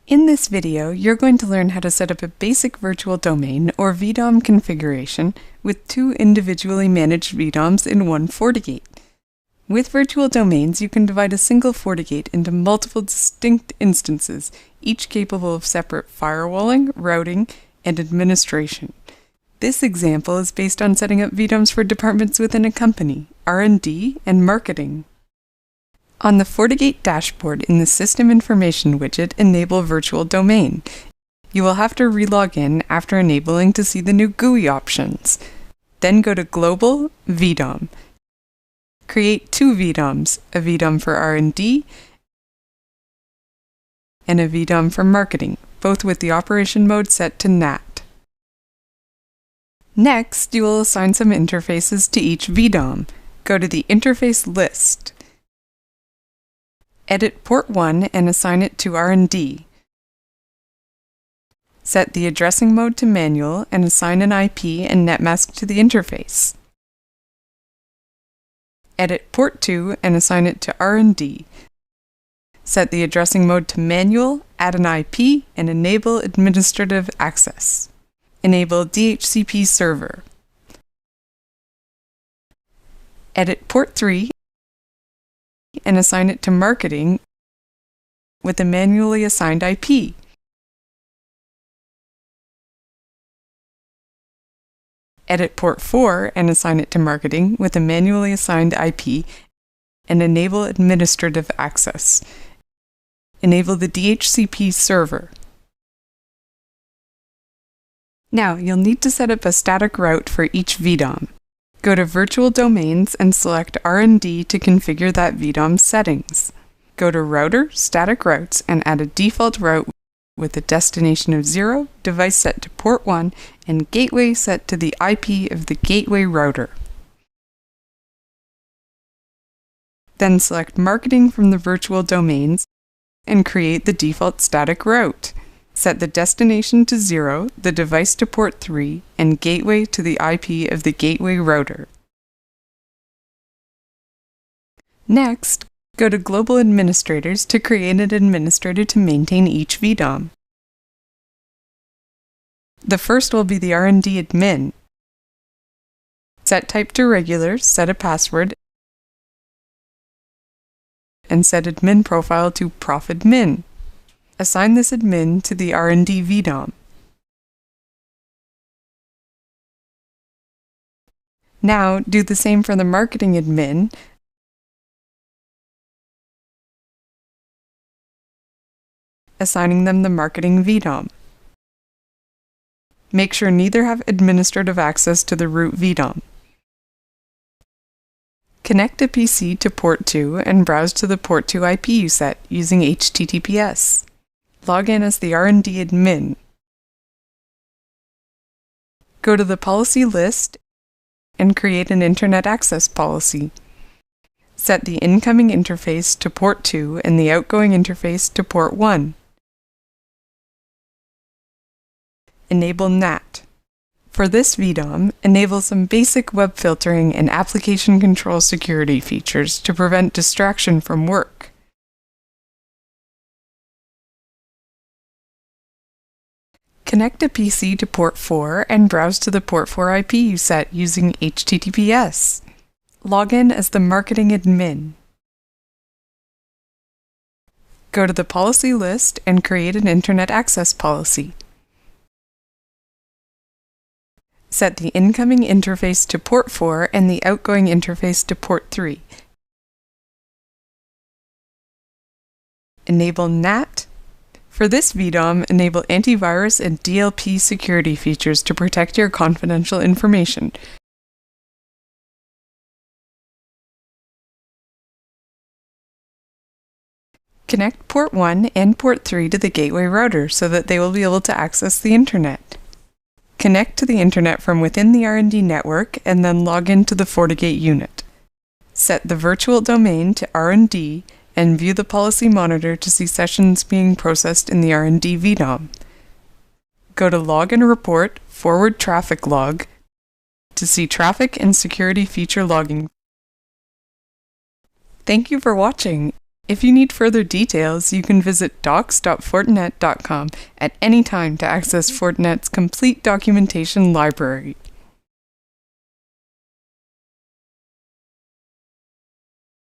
In this video, you're going to learn how to set up a basic virtual domain or VDOM configuration with two individually managed VDOMs in one FortiGate. With virtual domains, you can divide a single FortiGate into multiple distinct instances, each capable of separate firewalling, routing, and administration. This example is based on setting up VDOMs for departments within a company, R&D, and marketing. On the FortiGate dashboard in the System Information widget, enable Virtual Domain. You will have to relog in after enabling to see the new GUI options. Then go to Global, VDOM. Create two VDOMs, a VDOM for R&D and a VDOM for marketing, both with the operation mode set to NAT. Next, you will assign some interfaces to each VDOM. Go to the Interface list. Edit port 1 and assign it to R&D. Set the addressing mode to manual and assign an IP and netmask to the interface. Edit port 2 and assign it to R&D. Set the addressing mode to manual, add an IP, and enable administrative access. Enable DHCP server. Edit port 3 and assign it to marketing with a manually assigned IP. Edit port 4 and assign it to marketing with a manually assigned IP and enable administrative access. Enable the DHCP server. Now, you'll need to set up a static route for each VDOM. Go to Virtual Domains and select R&D to configure that VDOM's settings. Go to Router, Static Routes, and add a default route with a destination of 0, device set to port 1, and gateway set to the IP of the gateway router. Then select Marketing from the Virtual Domains and create the default static route. Set the destination to 0, the device to port 3, and gateway to the IP of the gateway router. Next, go to Global Administrators to create an administrator to maintain each VDOM. The first will be the R&D admin. Set type to regular, set a password, and set admin profile to profadmin. Assign this admin to the R&D VDOM. Now, do the same for the marketing admin, assigning them the marketing VDOM. Make sure neither have administrative access to the root VDOM. Connect a PC to port 2 and browse to the port 2 IP you set using HTTPS. Log in as the R&D admin. Go to the policy list and create an Internet access policy. Set the incoming interface to port 2 and the outgoing interface to port 1. Enable NAT. For this VDOM, enable some basic web filtering and application control security features to prevent distraction from work. Connect a PC to port 4 and browse to the port 4 IP you set using HTTPS. Log in as the marketing admin. Go to the policy list and create an Internet access policy. Set the incoming interface to port 4 and the outgoing interface to port 3. Enable NAT. For this VDOM, enable antivirus and DLP security features to protect your confidential information. Connect port 1 and port 3 to the gateway router so that they will be able to access the Internet. Connect to the Internet from within the R&D network and then log into the FortiGate unit. Set the virtual domain to R&D and view the policy monitor to see sessions being processed in the R&D VDOM. Go to Log and Report, Forward Traffic Log, to see traffic and security feature logging. Thank you for watching. If you need further details, you can visit docs.fortinet.com at any time to access Fortinet's complete documentation library.